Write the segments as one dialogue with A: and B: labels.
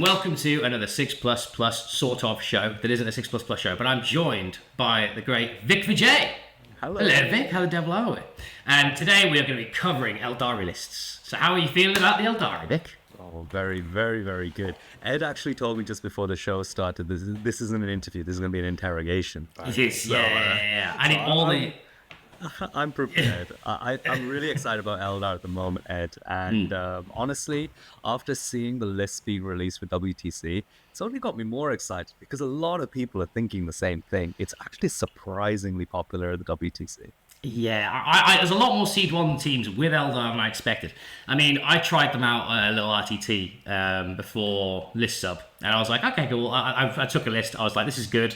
A: welcome to another 6 Plus Plus sort of show that isn't a 6 Plus Plus show, but I'm joined by the great Vijay.
B: Hello.
A: Hello, Vic. How the devil are we? And today we are going to be covering Aeldari lists. So how are you feeling about the Aeldari, Vic?
B: Oh, very, very, very good. Ed actually told me just before the show started, this isn't an interview, this is going to be an interrogation.
A: It is, yeah. I need all the...
B: I'm prepared. I'm really excited about Eldar at the moment, Ed. And honestly, after seeing the list being released for WTC, it's only got me more excited because a lot of people are thinking the same thing. It's actually surprisingly popular at the WTC.
A: Yeah, there's a lot more Seed 1 teams with Eldar than I expected. I mean, I tried them out a little RTT before list sub, and I was like, okay, cool. I took a list. I was like, this is good.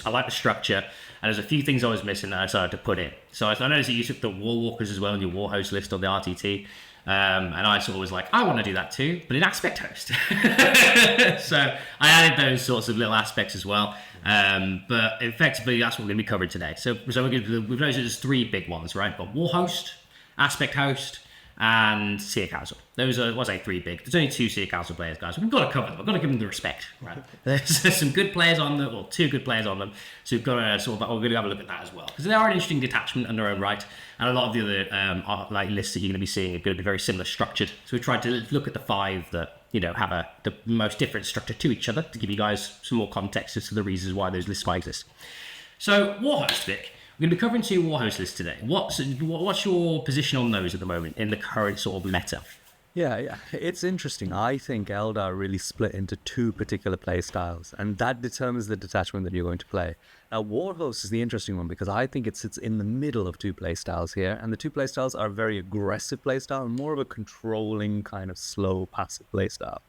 A: I like the structure, and there's a few things I was missing that I decided to put in. So I noticed that you took the Warwalkers as well in your Warhost list on the RTT, and I sort of was like, I want to do that too, but in Aspect Host. So I added those sorts of little aspects as well. But effectively, that's what we're going to be covering today. So we've noticed there's three big ones, right? But Warhost, Aspect Host, and Seer Council. Those are, three big. There's only two Seer Council players, guys. We've got to cover them. We've got to give them the respect, right? There's some good players on them, or two good players on them. So we've got to we're going to have a look at that as well. Because they are an interesting detachment in their own right. And a lot of the other lists that you're going to be seeing are going to be very similar structured. So we tried to look at the five that, have the most different structure to each other to give you guys some more context as to the reasons why those lists might exist. So, Warhost, Vic. We're going to be covering two Warhost lists today. What's your position on those at the moment in the current sort of meta?
B: Yeah, it's interesting. I think Eldar really split into two particular play styles, and that determines the detachment that you're going to play. Now, Warhost is the interesting one because I think it sits in the middle of two play styles here, and the two play styles are a very aggressive play style and more of a controlling kind of slow, passive play style.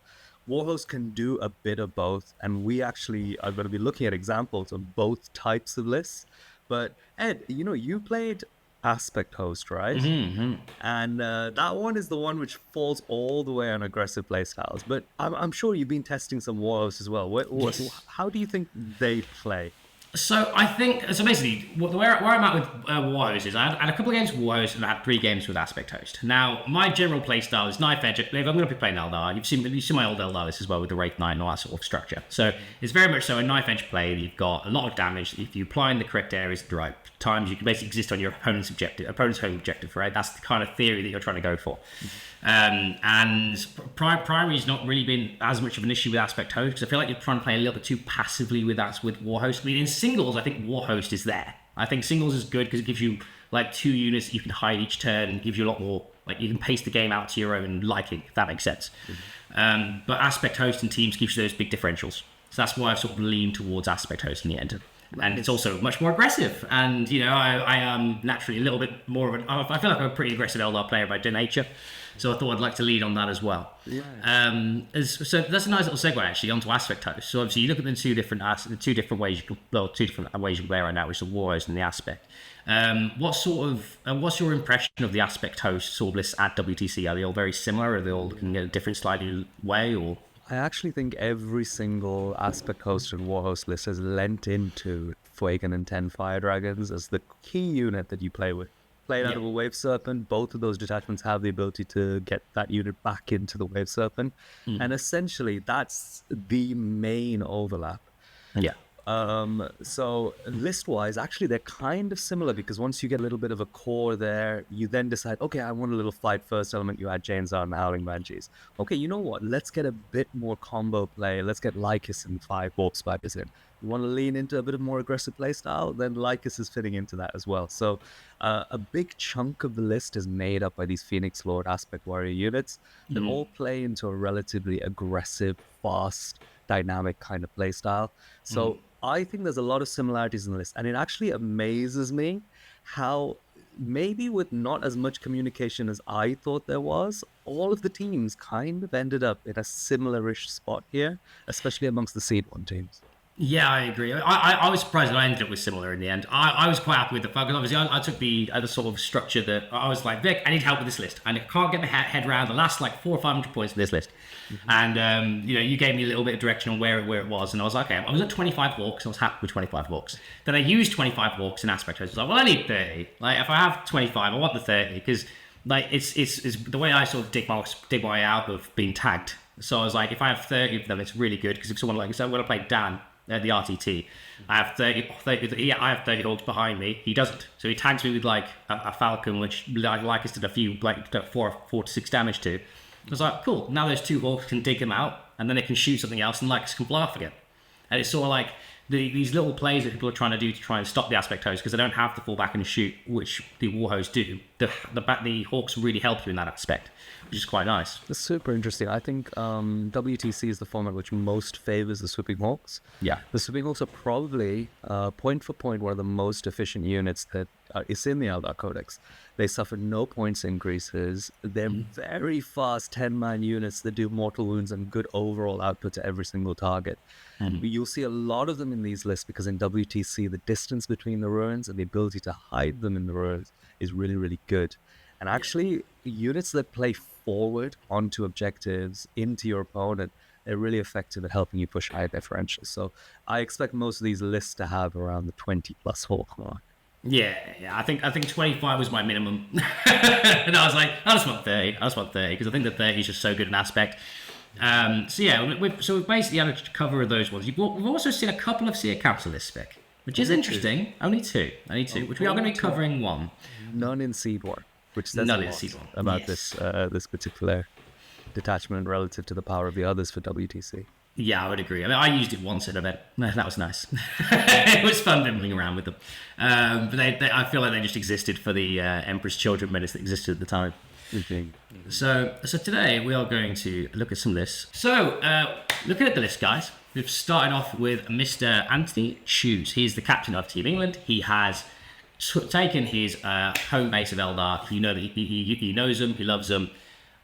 B: Warhost can do a bit of both, and we actually are going to be looking at examples of both types of lists. But Ed, you played Aspect Host, right?
A: Mm-hmm.
B: And that one is the one which falls all the way on aggressive playstyles. But I'm sure you've been testing some Warhosts as well.
A: Yes.
B: How do you think they play?
A: So I think, basically, where I'm at with Warhost is I had a couple of games with Warhost and I had 3 games with Aspect Host. Now, my general play style is Knife Edge. If I'm going to be playing Eldar, you've seen my old Eldar list as well with the Wraith Knight and all that sort of structure. So it's very much so a Knife Edge play. You've got a lot of damage. If you apply in the correct areas at the right times, you can basically exist on your opponent's home objective, right? That's the kind of theory that you're trying to go for. And primary's not really been as much of an issue with Aspect Host because I feel like you're trying to play a little bit too passively with Warhost. I mean, in singles, I think Warhost is there. I think singles is good because it gives you like 2 units that you can hide each turn and gives you a lot more, like you can pace the game out to your own liking, if that makes sense. But Aspect Host and teams gives you those big differentials. So that's why I've sort of leaned towards Aspect Host in the end. And it's also much more aggressive. And, I am naturally a little bit more of I feel like I'm a pretty aggressive Eldar player by nature. So I thought I'd like to lead on that as well.
B: Yeah.
A: So that's a nice little segue actually onto Aspect Host. So obviously you look at the two different ways you can play right now, which is the Warhost and the Aspect. What's your impression of the Aspect Host sort of lists at WTC? Are they all very similar? Are they all looking at a different slightly way, or?
B: I actually think every single Aspect Host and Warhost list has lent into Fuegan and 10 Fire Dragons as the key unit that you play with. Played out of a Wave Serpent, both of those detachments have the ability to get that unit back into the Wave Serpent. And essentially, that's the main overlap.
A: Yeah.
B: So list-wise, actually, they're kind of similar because once you get a little bit of a core there, you then decide, okay, I want a little fight first element. You add Chainsaw and Howling Banshees. Okay, you know what? Let's get a bit more combo play. Let's get Lycus and 5 Warp Spiders in. You want to lean into a bit of more aggressive play style? Then Lycus is fitting into that as well. So a big chunk of the list is made up by these Phoenix Lord Aspect Warrior units that all play into a relatively aggressive, fast, dynamic kind of play style. So I think there's a lot of similarities in the list, and it actually amazes me how maybe with not as much communication as I thought there was, all of the teams kind of ended up in a similar-ish spot here, especially amongst the Seed 1 teams.
A: Yeah, I agree. I was surprised that I ended up with similar in the end. I was quite happy with the fact, because obviously I took the sort of structure that I was like, Vic, I need help with this list. And I can't get my head around the last like 400 or 500 points of this list. And, you gave me a little bit of direction on where it was. And I was like, okay, I was at 25 walks. I was happy with 25 walks. Then I used 25 walks in Aspect Host. I was like, well, I need 30. Like, if I have 25, I want the 30. Because, like, it's the way I sort of dig my way out of being tagged So I was like, if I have 30 of them, it's really good because if someone like, so I'm going to play Dan at the RTT, I have 30, yeah, I have 30 hawks behind me. He doesn't. So he tags me with like a falcon, which Lycus did a few, like 4 to 6 damage to. I was like, cool. Now those 2 hawks can dig him out, and then they can shoot something else, and Lycus can fly off again. And it's sort of like these little plays that people are trying to do to try and stop the aspect host because they don't have to fall back and shoot, which the war hosts do. The hawks really help you in that aspect, which is quite nice.
B: That's super interesting. I think WTC is the format which most favors the Swooping Hawks.
A: Yeah.
B: The Swooping Hawks are probably, point for point, one of the most efficient units that is in the Eldar Codex. They suffer no points increases. They're very fast 10-man units that do mortal wounds and good overall output to every single target. You'll see a lot of them in these lists because in WTC, the distance between the ruins and the ability to hide them in the ruins is really, really good. And actually, units that play forward onto objectives into your opponent, they're really effective at helping you push higher differentials. So I expect most of these lists to have around the 20+ hawk mark.
A: Yeah. I think 25 was my minimum. And I was like, I just want 30 because I think that 30 is just so good an aspect. So yeah, we've basically had a cover of those ones. We've also seen a couple of Seer Council lists, Vic, which is interesting. Only two, which we are going to be covering one.
B: None in Seed War, which says a lot about this particular detachment relative to the power of the others for WTC.
A: Yeah, I would agree. I mean, I used it once at a bit. That was nice. It was fun fiddling around with them. But I feel like they just existed for the Emperor's Children menace that existed at the time. So today we are going to look at some lists. So looking at the list, guys, we've started off with Mr. Anthony Shoes. He's the captain of Team England. He has taken his home base of Eldar. You know that he knows them, he loves them.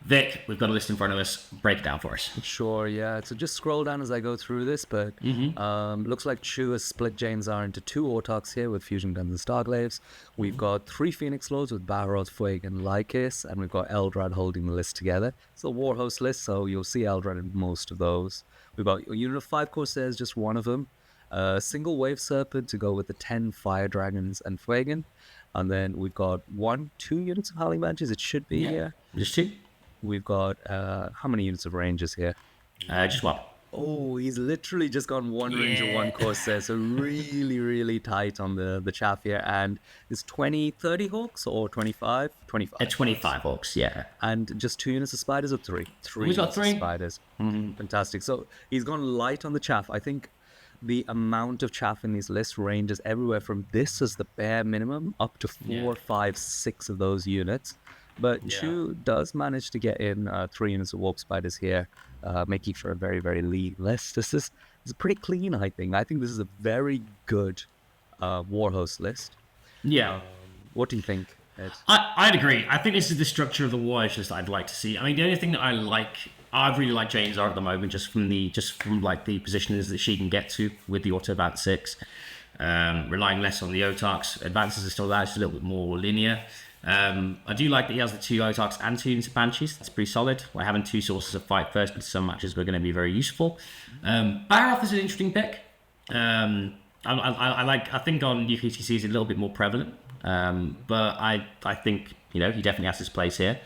A: Vic, we've got a list in front of us. Break it down for us.
B: Sure, yeah. So just scroll down as I go through this, but looks like Chu has split Jane Zar into 2 Autarchs here with Fusion Guns and Starglaves. We've got 3 Phoenix Lords with Barroth, Fueg, and Lycus, and we've got Eldrad holding the list together. It's a Warhost list, so you'll see Eldrad in most of those. We've got a unit of 5 Corsairs, just one of them. Single Wave Serpent to go with the 10 Fire Dragons and Fuegan. And then we've got 2 units of Howling Banshees. It should be here.
A: Just 2?
B: We've got, how many units of Rangers here?
A: Just 1.
B: Oh, he's literally just gone 1 Ranger, 1 Corsair. So really, really tight on the chaff here. And is 30 Hawks or 25? 25.
A: 25 Hawks, yeah.
B: And just 2 units of Spiders or 3? 3
A: We've got 3.
B: Spiders. Fantastic. So he's gone light on the chaff. I think the amount of chaff in these lists ranges everywhere from this as the bare minimum up to 4, 5, 6 of those units. But Chu does manage to get in 3 units of Warp Spiders here, making for a very, very lean list. This is pretty clean, I think. I think this is a very good Warhost list.
A: Yeah.
B: What do you think, Ed?
A: I'd agree. I think this is the structure of the Warhost list I'd like to see. I mean, the only thing that I really like Jane Zar at the moment, just from like the positioners that she can get to with the Auto Advance 6. Relying less on the Autarchs. Advances are still there, it's a little bit more linear. I do like that he has the 2 Autarchs and 2 Banshees. That's pretty solid. We're having 2 sources of fight first, but some matches we're going to be very useful. Barroth is an interesting pick. I think on UKTC is a little bit more prevalent, but I think he definitely has his place here.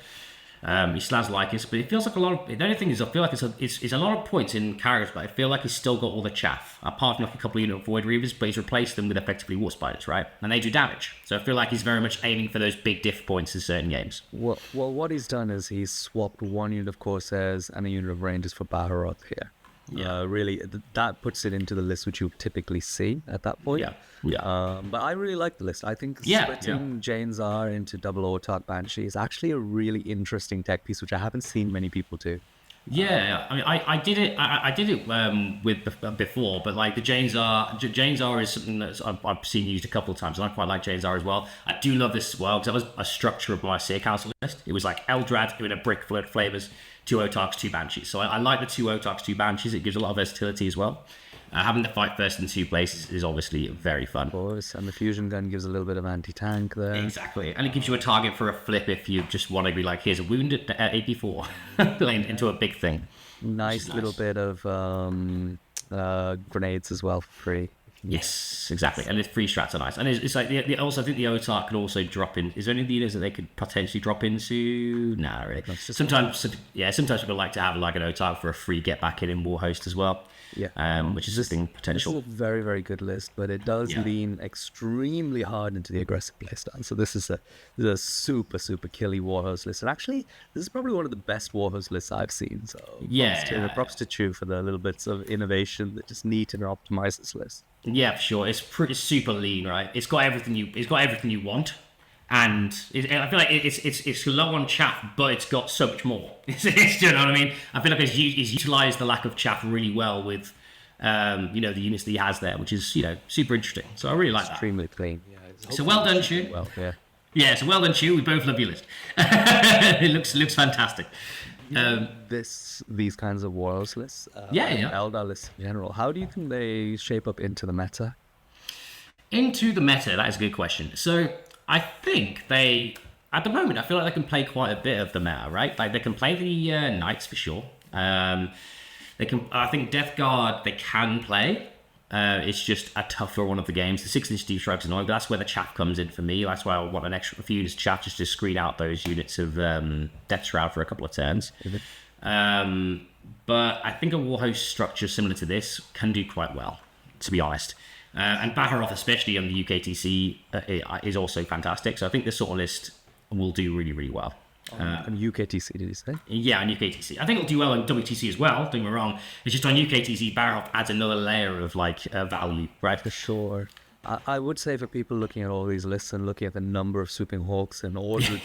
A: He still has Lycus, but it feels like a lot of. The only thing is, I feel like it's a lot of points in characters, but I feel like he's still got all the chaff, apart from like a couple of unit of Void Reavers, but he's replaced them with effectively War Spiders, right? And they do damage, so I feel like he's very much aiming for those big diff points in certain games.
B: Well, what he's done is he's swapped 1 unit of Corsairs and a unit of Rangers for Baharoth here. Yeah, really, that puts it into the list which you typically see at that point. But I really like the list. I think splitting Jane Zar into double Autarch Banshee is actually a really interesting tech piece, which I haven't seen many people do.
A: Yeah, I mean, I did it. I did it with before, but like the Jane Zar is something that I've seen used a couple of times, and I quite like Jane Zar as well. I do love this as well because that was a structure of my Seer Council list. It was like Eldrad with a brick full of flavors, 2 Autarchs, 2 Banshees. So I like the 2 Autarchs, 2 Banshees. It gives a lot of versatility as well. Having the fight first in 2 places is obviously very fun.
B: Of course, and the fusion gun gives a little bit of anti-tank there.
A: Exactly, and it gives you a target for a flip if you just want to be like, here's a wound at 84, playing into a big thing.
B: Nice little bit of grenades as well for free.
A: Yes, exactly. And the free strats are nice. And it's like, also, I think the OTAR can also drop in. Is there any units that they could potentially drop into? Nah, really. Sometimes people like to have like an OTAR for a free get back in Warhost as well.
B: Yeah.
A: Which is a thing potential.
B: This is a very, very good list, but it does lean extremely hard into the aggressive playstyle. So this is a super, super killy Warhost list. And actually, this is probably one of the best Warhost lists I've seen. So props to Chew for the little bits of innovation that just neat and optimize this list.
A: Yeah, for sure. It's pretty super lean, right? It's got everything you want. And I feel like it's low on chaff, but it's got so much more. You know what I mean? I feel like it's utilised the lack of chaff really well with, the units that he has there, which is, super interesting. So I really like that.
B: Extremely clean. Yeah,
A: so well done, Chew.
B: Well, yeah.
A: Yeah, so well done, Chew. We both love your list. It looks fantastic.
B: These kinds of Warhost lists, Eldar lists in general, how do you think they shape up into the meta?
A: Into the meta, that is a good question. So I think at the moment, I feel like they can play quite a bit of the meta, right? Like they can play the Knights for sure. They can. I think Death Guard they can play. It's just a tougher one of the games. The 6-inch Deep Strike's annoying, but that's where the chaff comes in for me. That's why I want a few units of chaff just to screen out those units of Death Shroud for a couple of turns. But I think a Warhost structure similar to this can do quite well, to be honest. And Baharoth, especially on the UKTC, is also fantastic. So I think this sort of list will do really, really well.
B: On UKTC, did you say?
A: Yeah, on UKTC. I think it'll do well on WTC as well, don't get me wrong. It's just on UKTC, Baharoth adds another layer of value, right?
B: For sure. I would say for people looking at all these lists and looking at the number of Swooping Hawks and ordering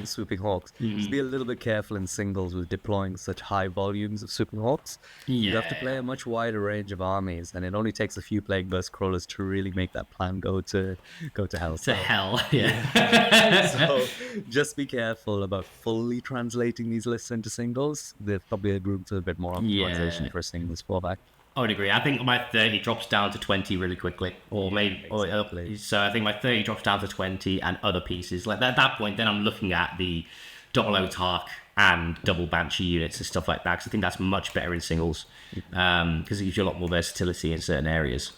B: Swooping Hawks, just be a little bit careful in singles with deploying such high volumes of Swooping Hawks. You have to play a much wider range of armies, and it only takes a few Plague Burst Crawlers to really make that plan go to hell.
A: To hell, yeah.
B: So just be careful about fully translating these lists into singles. There's probably a room to a bit more optimization for a singles fallback.
A: I would agree. I think my 30 drops down to 20 really quickly, so I think my 30 drops down to 20, and other pieces like that. At that point, then I'm looking at the double Otark and double Banshee units and stuff like that, because I think that's much better in singles, because it gives you a lot more versatility in certain areas.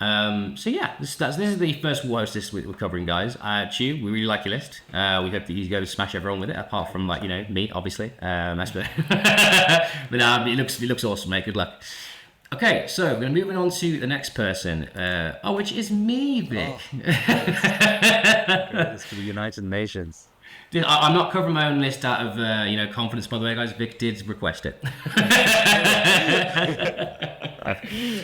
A: So yeah, this is the first Warhost list we're covering, guys. Chew, we really like your list. We hope that you go to smash everyone with it, apart from me, obviously. But it looks awesome, mate. Good luck. Okay, so we're going to move on to the next person, which is me, Vic.
B: It's for the United Nations.
A: Dude, I'm not covering my own list out of confidence, by the way, guys. Vic did request it.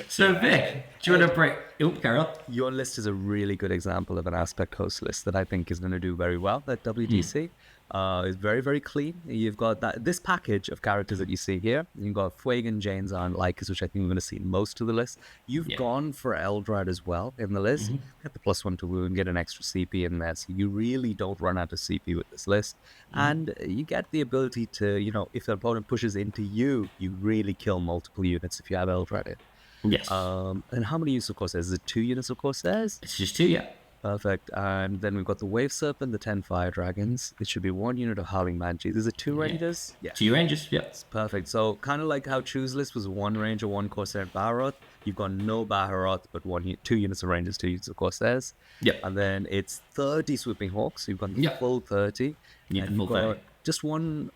A: So, Vic, do you want to break? Oh, Carol.
B: Your list is a really good example of an aspect host list that I think is going to do very well at WTC. It's very, very clean. You've got this package of characters that you see here. You've got Fuegan, Jane's and Lycus, which I think we're going to see in most of the list. You've gone for Eldrad as well in the list. Get the +1 to wound, get an extra CP in there. So you really don't run out of CP with this list. And you get the ability to, if the opponent pushes into you, you really kill multiple units if you have Eldrad in.
A: Yes.
B: And how many units of Corsairs? Is it 2 units of Corsairs?
A: It's just 2, yeah.
B: Perfect. And then we've got the Wave Serpent, the 10 Fire Dragons. It should be 1 unit of Howling Banshees. Is it 2 Rangers?
A: Yeah. 2 Rangers, yeah.
B: It's perfect. So kind of like how Chew's list was 1 Ranger, 1 Corsair and Baharoth. You've got no Baharoth, but 2 units of Rangers, 2 units of Corsairs.
A: Yep.
B: And then it's 30 Swooping Hawks. So you've got the full 30.
A: Yeah,
B: and
A: full 30.
B: Just 2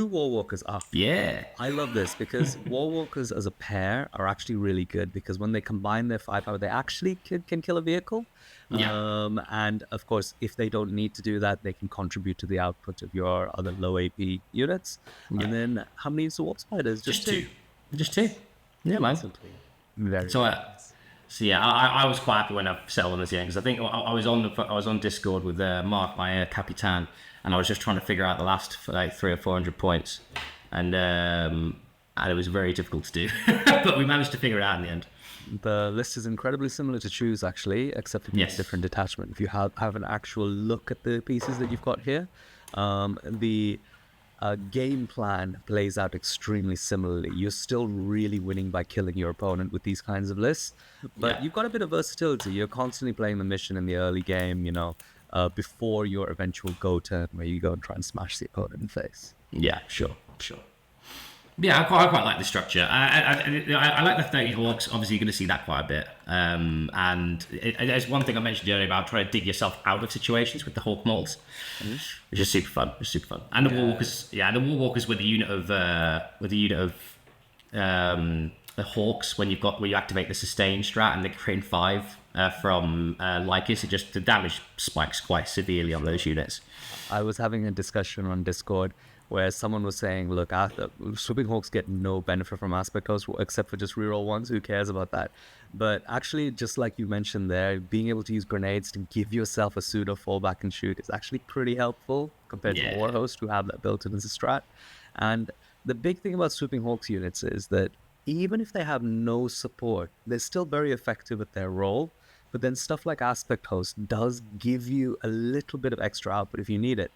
B: Warwalkers up.
A: Yeah.
B: I love this because Warwalkers as a pair are actually really good, because when they combine their firepower, they actually can kill a vehicle.
A: Yeah.
B: And of course, if they don't need to do that, they can contribute to the output of your other low AP units. Yeah. And then how many is the Warp Spiders?
A: Just 2. Just 2. Yeah, man.
B: Very
A: so I was quite happy when I settled on this game, because I think I was on Discord with Mark, my Capitan, and I was just trying to figure out the last 300 or 400 points, and it was very difficult to do, but we managed to figure it out in the end.
B: The list is incredibly similar to Chew's, actually, except for different detachment. If you have an actual look at the pieces that you've got here, the game plan plays out extremely similarly. You're still really winning by killing your opponent with these kinds of lists, but you've got a bit of versatility. You're constantly playing the mission in the early game, before your eventual go turn, where you go and try and smash the opponent in the face.
A: Yeah, sure. Yeah, I quite like the structure. I like the 30 Hawks. Obviously, you're going to see that quite a bit. And there's one thing I mentioned earlier about trying to dig yourself out of situations with the Hawk models, which is super fun. It's super fun. And the Warwalkers, the Warwalkers with a unit of the Hawks when you activate the sustain strat and the creating 5 from Lycus, the damage spikes quite severely on those units.
B: I was having a discussion on Discord where someone was saying, look, Swooping Hawks get no benefit from Aspect Host except for just reroll ones. Who cares about that? But actually, just like you mentioned there, being able to use grenades to give yourself a pseudo fallback and shoot is actually pretty helpful compared to Warhost, who have that built in as a strat. And the big thing about Swooping Hawks units is that even if they have no support, they're still very effective at their role. But then stuff like Aspect Host does give you a little bit of extra output if you need it.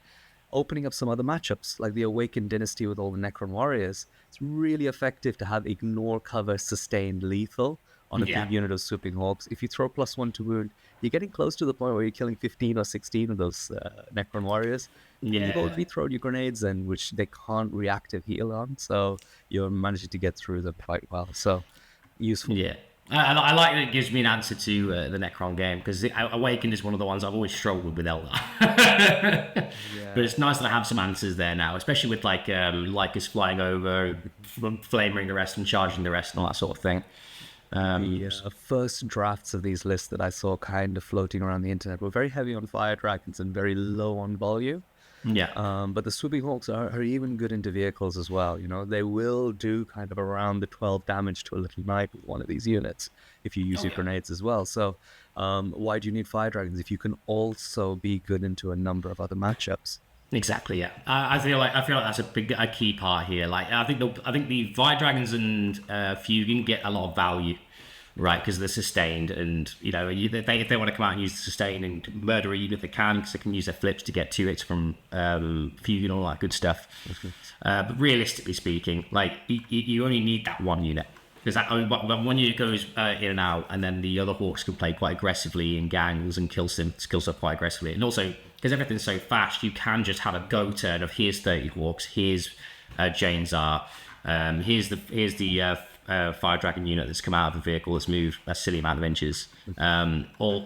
B: Opening up some other matchups, like the Awakened Dynasty with all the Necron Warriors, it's really effective to have Ignore, Cover, Sustained, Lethal on a big unit of Swooping Hawks. If you throw +1 to wound, you're getting close to the point where you're killing 15 or 16 of those Necron Warriors. You've already thrown your grenades in, which they can't reactive heal on, so you're managing to get through them quite well. So, useful.
A: Yeah. I like that it gives me an answer to the Necron game, because Awakened is one of the ones I've always struggled with Eldar. But it's nice that I have some answers there now, especially with Lycus flying over, flaming the rest and charging the rest and all that sort of thing.
B: The first drafts of these lists that I saw kind of floating around the internet were very heavy on Fire Dragons and very low on volume.
A: Yeah.
B: But the Swooping Hawks are even good into vehicles as well. They will do kind of around the 12 damage to a little knight with one of these units if you use your grenades as well. So why do you need Fire Dragons if you can also be good into a number of other matchups?
A: Exactly. Yeah. I feel like that's a key part here. Like I think the Fire Dragons and Fugan get a lot of value. Right, because they're sustained, and if they want to come out and use the sustain and murder a unit, they can, because they can use their flips to get 2 hits from Fugue and all that good stuff. But realistically speaking, you only need that one unit, because one unit goes in and out, and then the other Hawks can play quite aggressively in gangs and kill stuff quite aggressively, and also because everything's so fast, you can just have a go turn of here's 30 Hawks, here's Jane's here's the Fire Dragon unit that's come out of a vehicle that's moved a silly amount of inches, all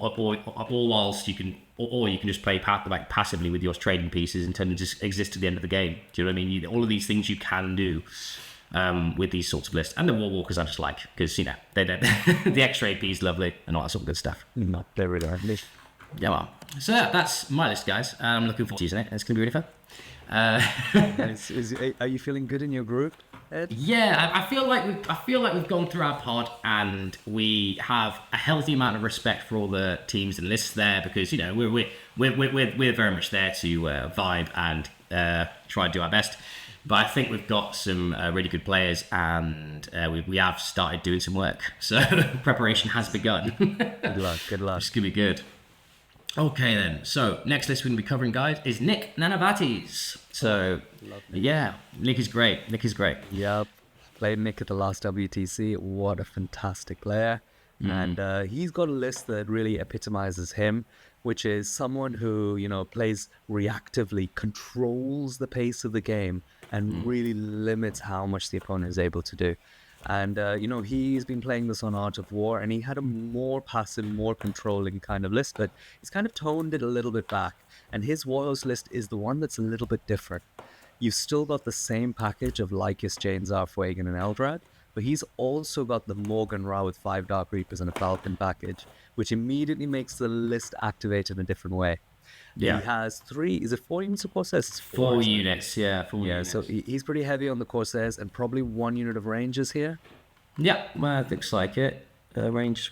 A: whilst you can just play passively with your trading pieces and turn to just exist to the end of the game. Do you know what I mean? All of these things you can do with these sorts of lists, and the Warwalkers I just like, because the X-ray piece is lovely and all that sort of good stuff.
B: Not very nice.
A: Yeah, well, so that's my list, guys. I'm looking forward to using it. It's going to be really fun.
B: Are you feeling good in your group, Ed?
A: Yeah, I feel like we've gone through our pod and we have a healthy amount of respect for all the teams and lists there, because we're very much there to vibe and try and do our best. But I think we've got some really good players, and we have started doing some work. So preparation has begun.
B: Good luck.
A: It's gonna be good. Okay then, so next list we're going to be covering, guys, is Nick Nanavati's. So, yeah, Nick is great.
B: Yep, played Nick at the last WTC. What a fantastic player. And he's got a list that really epitomizes him, which is someone who, plays reactively, controls the pace of the game, and really limits how much the opponent is able to do. And, he's been playing this on Art of War, and he had a more passive, more controlling kind of list, but he's kind of toned it a little bit back. And his Warriors list is the one that's a little bit different. You've still got the same package of Lycus, Jane'Zar, Fuegan, and Eldrad, but he's also got the Morgan Ra with 5 Dark Reapers and a Falcon package, which immediately makes the list activate in a different way.
A: Yeah.
B: He has 4 units of Corsairs?
A: 4 units, yeah. 4 units.
B: So he's pretty heavy on the Corsairs, and probably 1 unit of Rangers here.
A: Yeah, well, it looks like it. Rangers.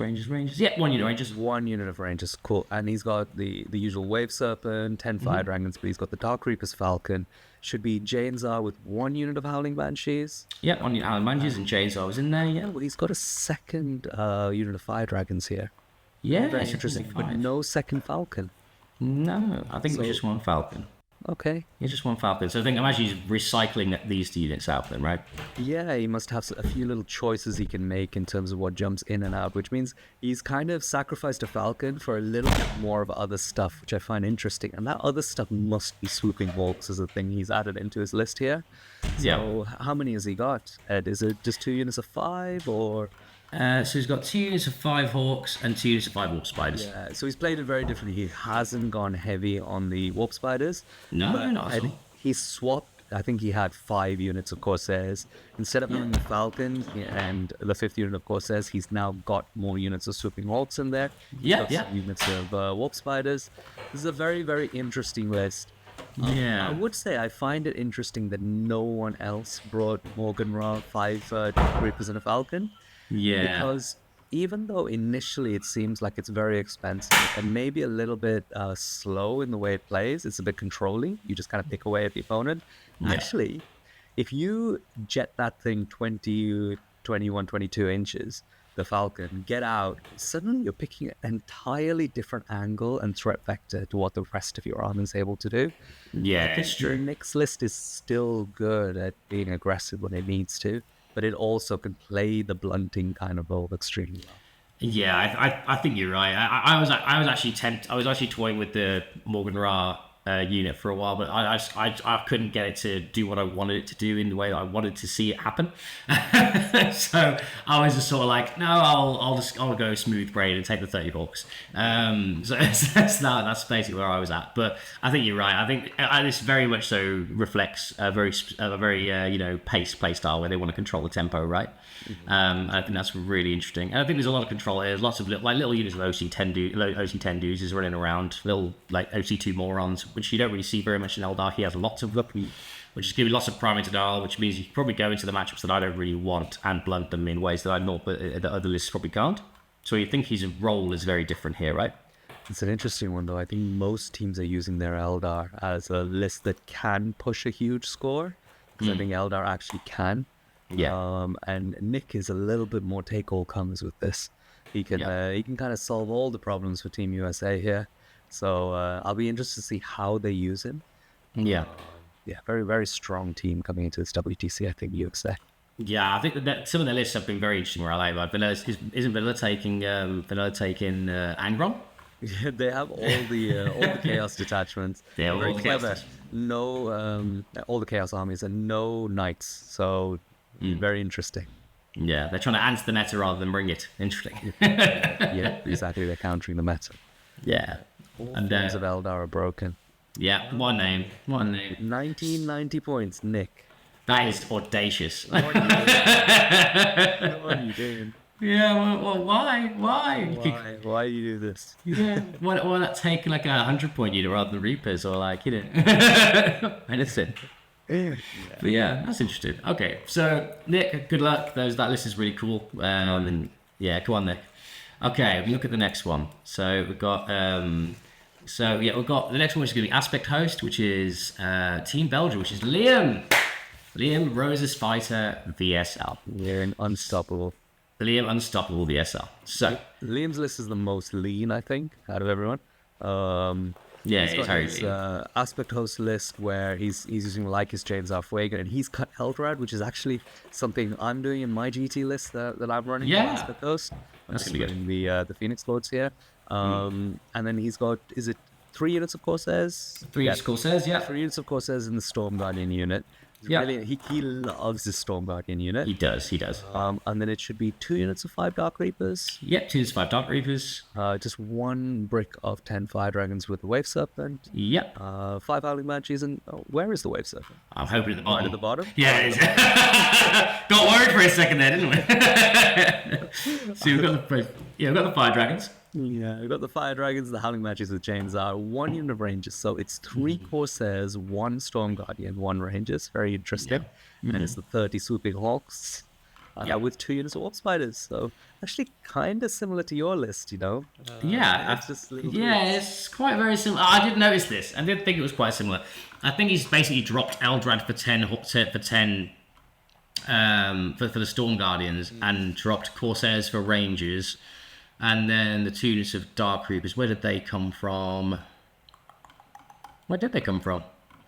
A: Yeah, 1 unit of Rangers.
B: 1 unit of Rangers, cool. And he's got the usual Wave Serpent, 10 Fire Dragons, but he's got the Dark Reapers Falcon. Should be Jane'Zar with 1 unit of Howling Banshees.
A: Yeah, 1 unit of Howling Banshees, and Jane'Zar was in there, yeah.
B: Well, he's got a second unit of Fire Dragons here.
A: Yeah,
B: very interesting. But no second Falcon.
A: No, I think it was just 1 Falcon.
B: Okay.
A: Yeah, just one Falcon. So I think I'm actually recycling these units out then, right?
B: Yeah, he must have a few little choices he can make in terms of what jumps in and out, which means he's kind of sacrificed a Falcon for a little bit more of other stuff, which I find interesting. And that other stuff must be swooping hawks as a thing he's added into his list here.
A: Yeah.
B: So how many has he got, Ed? Is it just 2 units of 5 or...
A: So he's got 2 units of 5 Hawks and 2 units of 5 Wolf Spiders.
B: Yeah, so he's played it very differently. He hasn't gone heavy on the warp spiders.
A: No,
B: but
A: not at all.
B: he swapped. I think he had 5 units of Corsairs instead of having the Falcons and the 5th unit of Corsairs. He's now got more units of swooping hawks in there. He's
A: Yeah,
B: got
A: yeah.
B: some units of warp spiders. This is a very, very interesting list.
A: Yeah.
B: I would say I find it interesting that no one else brought Morgan Ra 5 Reapers and a Falcon.
A: Yeah.
B: Because even though initially it seems like it's very expensive and maybe a little bit slow in the way it plays, it's a bit controlling. You just kind of pick away at the opponent.
A: Yeah.
B: Actually, if you jet that thing 20, 21, 22 inches, the Falcon, get out, suddenly you're picking an entirely different angle and threat vector to what the rest of your army is able to do.
A: Yeah,
B: I think
A: it's true.
B: Nick's list is still good at being aggressive when it needs to, but it also can play the blunting kind of role extremely well.
A: Yeah, I think you're right. I was actually toying with the Morgan Ra unit for a while, but I couldn't get it to do what I wanted it to do in the way that I wanted to see it happen. So I was just sort of like, no, I'll go smooth braid and take the 30 Hawks. So that's basically where I was at. But I think you're right. I think this very much so reflects a very pace play style where they want to control the tempo, right? I think that's really interesting. And I think there's a lot of control. There's lots of little units of OC10 dudes is running around, little like OC2 morons, which you don't really see very much in Eldar. He has lots of them, which is giving lots of priming to dial, which means you can probably go into the matchups that I don't really want and blunt them in ways that I know, but the other lists probably can't. So you think his role is very different here, right?
B: It's an interesting one, though. I think most teams are using their Eldar as a list that can push a huge score, because I think Eldar actually can.
A: Yeah.
B: And Nick is a little bit more take all comers with this. He can kind of solve all the problems for Team USA here. So I'll be interested to see how they use him.
A: Yeah.
B: Yeah, very, very strong team coming into this WTC, I think you expect.
A: Yeah, I think that some of the lists have been very interesting where I like. Isn't Vanilla taking Angron?
B: They have all the chaos detachments.
A: They have
B: Very
A: all the chaos
B: clever. No, all the chaos armies and no knights. So very interesting.
A: Yeah, they're trying to answer the meta rather than bring it. Interesting.
B: Yeah, exactly. They're countering the meta.
A: Yeah.
B: And forms of Eldar are broken.
A: Yeah, one name.
B: 1990 points, Nick.
A: That is audacious.
B: What are you doing?
A: Yeah, well, why?
B: Why do you do this?
A: Yeah, why not take like a 100-point unit rather than Reapers or like, anything? But yeah, that's interesting. Okay, so Nick, good luck. That list is really cool. And yeah, come on, Nick. Okay, we look at the next one. So we've got we've got the next one, which is going to be Aspect Host, which is Team Belgium, which is Liam Rose's Fighter VSL.
B: You're an unstoppable.
A: Liam Unstoppable VSL. So
B: Liam's list is the most lean, I think, out of everyone.
A: Yeah,
B: he's got his Aspect Host list where he's using Lycus James Fuego, and he's cut Eldred, which is actually something I'm doing in my GT list that I'm running.
A: Yeah.
B: Aspect Host.
A: That's gonna be good.
B: The Phoenix Lords here. And then he's got, is it 3 units of Corsairs?
A: 3 units of Corsairs, yeah.
B: 3 units of Corsairs in the Storm Guardian unit.
A: Yeah.
B: Really, he loves his Storm Guardian unit.
A: He does.
B: And then it should be 2 units of 5 Dark Reapers.
A: Yep, 2 units of 5 Dark Reapers.
B: Just 1 brick of 10 Fire Dragons with the Wave Serpent.
A: Yep.
B: 5 Howling Banshees, and where is the Wave Serpent?
A: I'm hoping at the bottom.
B: Right at the bottom?
A: Yeah, it is. Got worried for a second there, didn't we? So we've got the Fire Dragons.
B: Yeah, we've got the Fire Dragons, the Howling Banshees with Chains are 1 unit of Rangers, so it's 3 Corsairs, 1 Storm Guardian, 1 Rangers. Very interesting. And it's the 30 Swooping Hawks with 2 units of Warp Spiders. So actually kind of similar to your list,
A: It's quite very similar. I did notice this. I did think it was quite similar. I think he's basically dropped Eldrad for 10 for the Storm Guardians and dropped Corsairs for Rangers. And then the 2 units of Dark Reapers, where did they come from?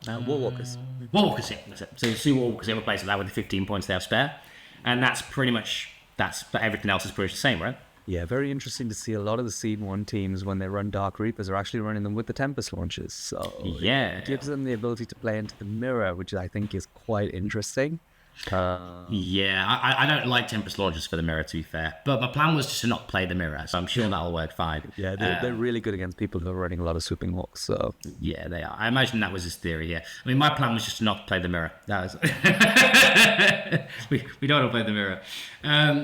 B: Warwalkers.
A: Warwalkers, yeah. That's it. So you see Warwalkers in replace that with the 15 points they have spare. And that's pretty much, but everything else is pretty much the same, right?
B: Yeah, very interesting to see a lot of the Seed 1 teams, when they run Dark Reapers, are actually running them with the Tempest launches. So
A: Yeah.
B: it gives them the ability to play into the mirror, which I think is quite interesting.
A: Yeah, I don't like Tempest Launchers for the mirror, to be fair. But my plan was just to not play the mirror, so I'm sure that'll work fine.
B: Yeah, they're really good against people who are running a lot of Swooping Hawks. So
A: Yeah, they are. I imagine that was his theory, yeah. I mean, my plan was just to not play the mirror. That was... we don't want to play the mirror.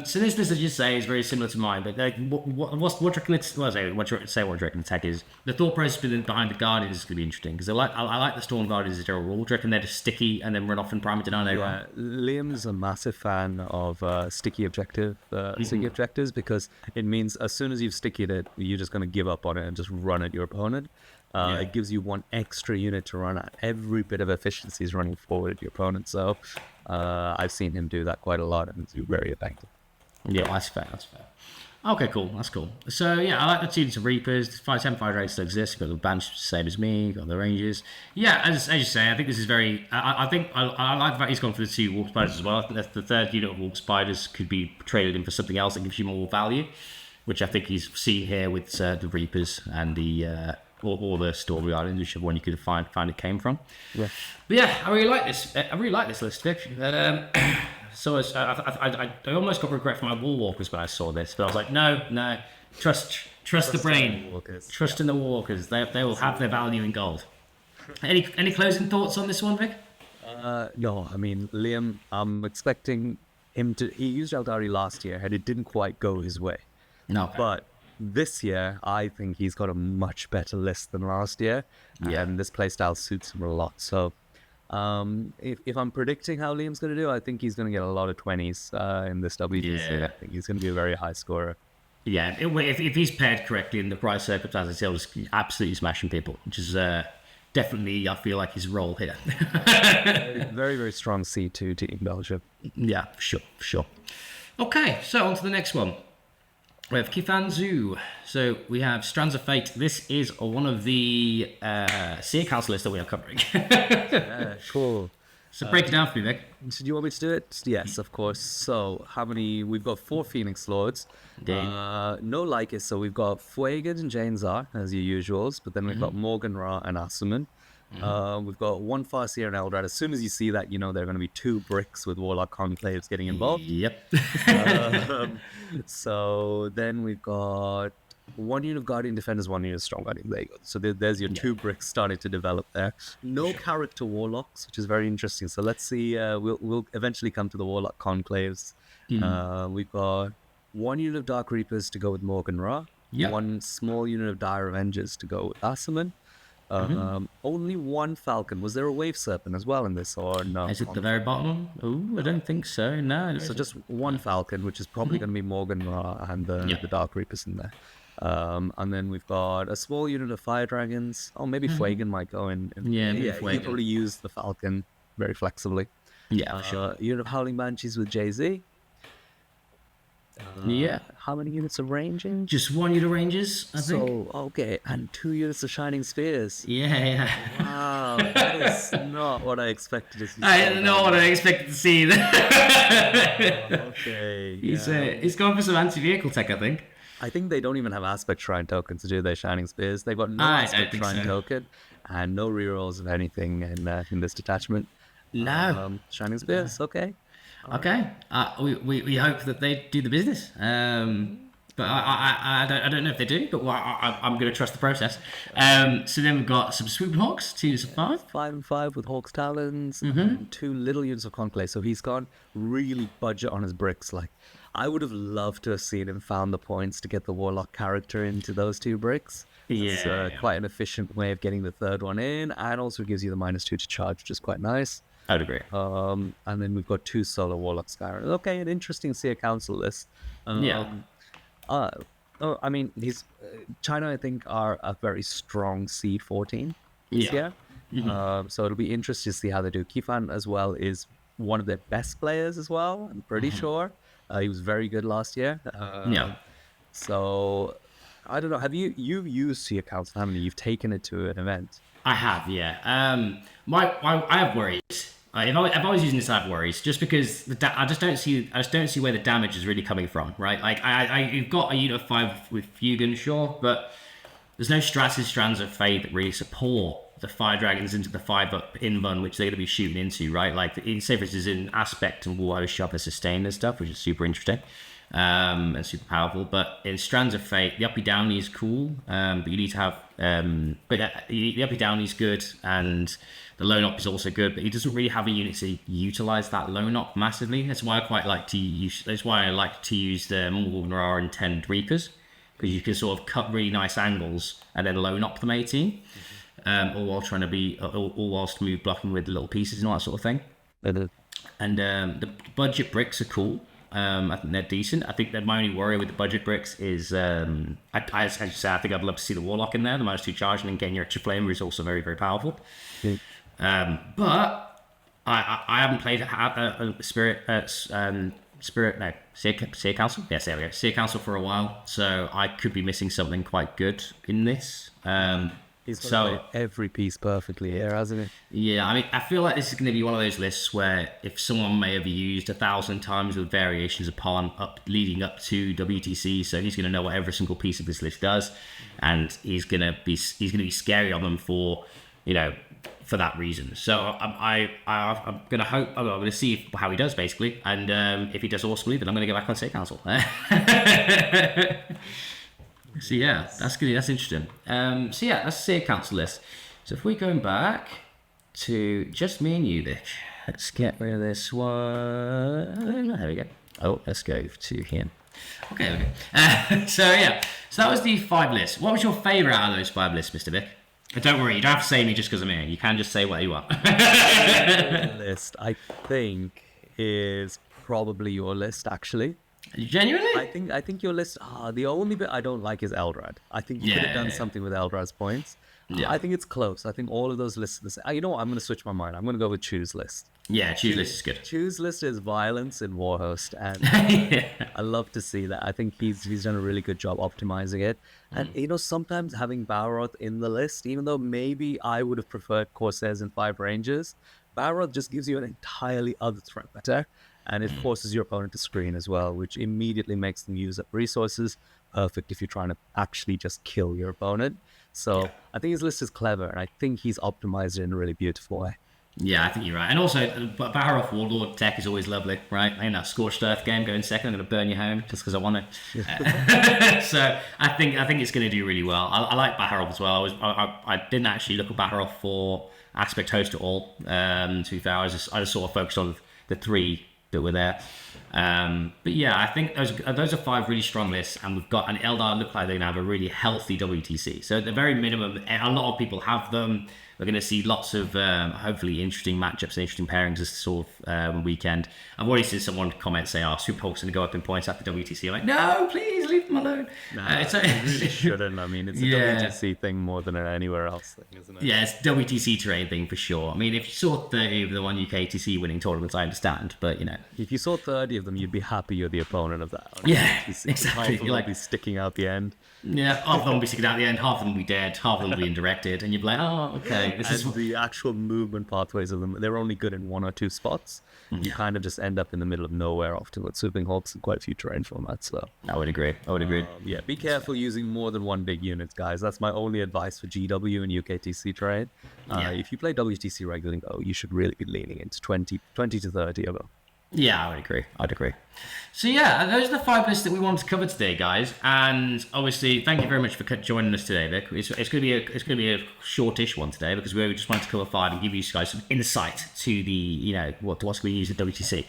A: So this list, as you say, is very similar to mine, but like, what do you reckon the tech is? The thought process behind the Guardians is going to be interesting, because I like the Storm Guardians as a general rule. Do you reckon they're just sticky and then run off and prime it down over?
B: Liam's a massive fan of sticky objectives, because it means as soon as you've stickied it, you're just going to give up on it and just run at your opponent. It gives you one extra unit to run at. Every bit of efficiency is running forward at your opponent. So I've seen him do that quite a lot, and it's very effective.
A: Yeah, that's fair. Okay, cool. That's cool. So, yeah, I like the teams of Reapers. The 575 rates still exist. You've got the Banshee, same as me. You've got the Rangers. Yeah, as you say, I think this is very... I think I like the fact he's gone for the 2 Wolf Spiders as well. I think that the 3rd unit of Wolf Spiders could be traded in for something else that gives you more value, which I think he's seen here with the Reapers and the... or the Storm Guardians, whichever one you could find it came from. Yeah. But yeah, I really like this. I really like this list, Vic. So I almost got regret for my Warwalkers when I saw this, but I was like, no, trust the brain, trust in the Warwalkers. They will have their value in gold. Any closing thoughts on this one, Vic?
B: No, I mean, Liam, I'm expecting him to... He used Aeldari last year, and it didn't quite go his way.
A: No,
B: but this year, I think he's got a much better list than last year, and this playstyle suits him a lot. So, if I'm predicting how Liam's going to do, I think he's going to get a lot of 20s in this WTC. I think he's going to be a very high scorer.
A: Yeah, if he's paired correctly in the right circumstances, he'll just absolutely smashing people, which is definitely, I feel like, his role here.
B: Very, very strong C2 team, Belgium.
A: Yeah, sure. Okay, so on to the next one. We have Qifan Zoo. So we have Strands of Fate. This is one of the Seer Council lists that we are covering.
B: Cool.
A: So break it down for me, Vic.
B: So do you want me to do it? Yes, of course. So how many? We've got 4 Phoenix Lords. No Lycus. So we've got Fueged and Janezar as your usuals, but then we've got Morgan Ra and Asuman. We've got 1 Farseer and Eldred. As soon as you see that, you know there are going to be 2 bricks with Warlock Conclaves getting involved.
A: Yep.
B: So then we've got 1 unit of Guardian Defenders, 1 unit of Strong Guardian. There you go. So there's your 2 bricks starting to develop there. No character Warlocks, which is very interesting. So let's see. We'll eventually come to the Warlock Conclaves. We've got 1 unit of Dark Reapers to go with Morgan Ra. 1 small unit of Dire Avengers to go with Asuman. Only 1 Falcon. Was there a Wave Serpent as well in this, or no?
A: Is it the very bottom? Oh, I don't think so. No.
B: So just 1 Falcon, which is probably going to be Morgan Ra and the Dark Reapers in there. And then we've got a small unit of Fire Dragons. Oh, maybe Fuegan might go in.
A: Maybe
B: he probably use the Falcon very flexibly.
A: Yeah, for sure.
B: Unit of Howling Banshees with Jay-Z. How many units of ranging?
A: Just 1 unit of Rangers, I think.
B: So, okay, and 2 units of Shining Spears.
A: Yeah.
B: Wow, that is not what I expected to see.
A: I don't know what I expected to see.
B: Okay.
A: He's going for some anti-vehicle tech, I think.
B: I think they don't even have Aspect Shrine tokens to do their Shining Spears. They've got no Aspect Shrine token and no rerolls of anything in this detachment.
A: No.
B: Shining Spears, okay.
A: Okay. We hope that they do the business. But I don't know if they do, but I'm going to trust the process. So then we've got some Swooping Hawks, 2 units of 5.
B: 5 and 5 with Hawk's Talons, and 2 little units of Conclave. So he's gone really budget on his bricks. Like, I would have loved to have seen him found the points to get the Warlock character into those 2 bricks. It's quite an efficient way of getting the 3rd one in, and also gives you the -2 to charge, which is quite nice.
A: I'd agree.
B: And then we've got 2 solo Warlock Skyrim. Okay, an interesting Seer Council list. I mean, China, I think, are a very strong seed 14 this year. So it'll be interesting to see how they do. Qifan as well is one of their best players as well, I'm pretty sure. He was very good last year. So I don't know. You've used Seer Council, haven't you? You've taken it to an event.
A: I have, yeah. I have worries. If I was using this, I have worries, just because I just don't see where the damage is really coming from, right? Like you've got a unit of 5 with Fugan, sure, but there's no Strands of Fate that really support the Fire Dragons into the 5-up invuln, which they're going to be shooting into, right? Like, say for instance, in Aspect and Warhost Shop are sustained and stuff, which is super interesting and super powerful. But in Strands of Fate, the uppy downy is cool, but you need to have. The uppy downy is good, and the lone op is also good, but he doesn't really have a unit to utilize that lone op massively. That's why I like to use the Morgnar and 10 Reapers, because you can sort of cut really nice angles and then lone op them 18. All while trying to be, all whilst move blocking with little pieces and all that sort of thing. And the budget bricks are cool. I think they're decent. I think that my only worry with the budget bricks is, as you say, I think I'd love to see the Warlock in there. The -2 charge and then getting your extra flamer is also very, very powerful. But I haven't played Seer Council. Yes, there we go. Seer Council for a while, so I could be missing something quite good in this.
B: He's got every piece perfectly here, hasn't he?
A: Yeah, I mean, I feel like this is going to be one of those lists where if someone may have used 1,000 times with variations upon leading up to WTC, so he's going to know what every single piece of this list does, and he's going to be scary on them for that reason. So I'm going to hope, I'm going to see how he does basically, and if he does awesomely, then I'm going to go back on Seer Council. So yeah, that's good. That's interesting. So yeah, that's Seer Council list. So if we're going back to just me and you, Vic, let's get rid of this one. There we go. Oh, let's go to him. Okay. So yeah, so that was the 5 lists. What was your favourite out of those 5 lists, Mr. Vic? Don't worry, you don't have to say me just because I'm here. You can just say what you want.
B: List, I think, is probably your list, actually.
A: Genuinely?
B: I think your list. The only bit I don't like is Eldrad. I think you could have done something with Eldrad's points. Yeah. I think it's close. I think all of those lists. You know what? I'm going to switch my mind. I'm going to go with Choose list.
A: Yeah, Choose list is good.
B: Choose list is violence in Warhost, and I love to see that. I think he's done a really good job optimizing it. And sometimes having Balroth in the list, even though maybe I would have preferred Corsairs and 5 Rangers, Balroth just gives you an entirely other threat better. And it forces your opponent to screen as well, which immediately makes them use up resources. Perfect if you're trying to actually just kill your opponent. So I think his list is clever, and I think he's optimized it in a really beautiful way.
A: Yeah, I think you're right. And also, Balroth Warlord tech is always lovely, right? In that Scorched Earth game, going second, I'm going to burn your home just because I want it. So I think it's going to do really well. I like Balroth as well. I didn't actually look at Balroth for Aspect Host at all. To be fair, I just sort of focused on the 3 that were there. But yeah, I think those are 5 really strong lists, and we've got an Eldar look like they're going to have a really healthy WTC. So at the very minimum, a lot of people have them. We're going to see lots of hopefully interesting matchups and interesting pairings this sort of weekend. I've already seen someone comment say, Super Hulk's going to go up in points after WTC. I'm like, no, please leave them alone.
B: It really shouldn't. I mean, it's a WTC thing more than an anywhere else thing, isn't it?
A: Yeah, it's WTC terrain thing for sure. I mean, if you saw 30 of the one UKTC winning tournaments, I understand, but
B: if you saw 30 of them, you'd be happy you're the opponent of that.
A: Yeah, exactly.
B: You'll be sticking out the end.
A: Yeah, half of them will be sticking out the end, half of them will be dead, half of them will be indirected, and you'll be like, oh, okay.
B: This is the actual movement pathways of them. They're only good in 1 or 2 spots. You kind of just end up in the middle of nowhere often with Swooping Hulks and quite a few terrain formats. So
A: I would agree.
B: Yeah, be careful using more than 1 big unit, guys. That's my only advice for GW and UKTC terrain. If you play WTC regularly, though, you should really be leaning into 20 to 30 of them.
A: Yeah, I'd agree. So yeah, those are the 5 lists that we wanted to cover today, guys. And obviously, thank you very much for joining us today, Vic. It's going to be a shortish one today because we just wanted to cover 5 and give you guys some insight to the what's we use at WTC.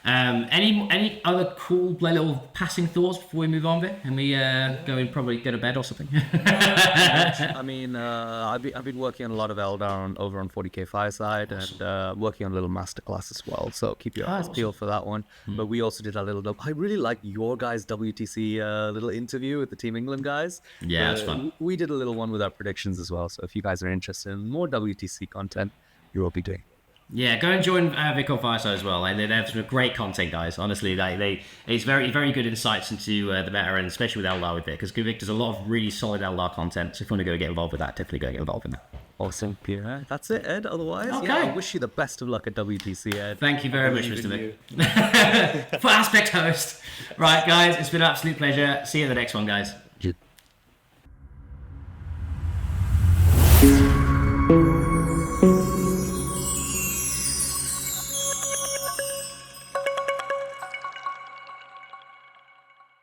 A: Any other cool little passing thoughts before we move on, Vic? And we go and probably go to bed or something.
B: I mean, I've been working on a lot of Eldar over on 40k Fireside, and working on a little masterclass as well. So keep your eyes peeled for that one. But we also did a little. I really like your guys' WTC little interview with the Team England guys.
A: Yeah, it's fun.
B: We did a little one with our predictions as well. So if you guys are interested in more WTC content, you will be doing.
A: Yeah, go and join Vic on Fireside as well. They have some great content, guys. Honestly, it's very good insights into the meta, and especially with Eldar with Vic, because Vic does a lot of really solid Eldar content. So if you want to go get involved with that, definitely go get involved in that.
B: Awesome, Pierre. That's it, Ed. Otherwise,
A: Okay.
B: yeah, I wish you the best of luck at WTC, Ed.
A: Thank you very much, Mr. Vic. For Aspect Host. Right, guys, it's been an absolute pleasure. See you in the next one, guys.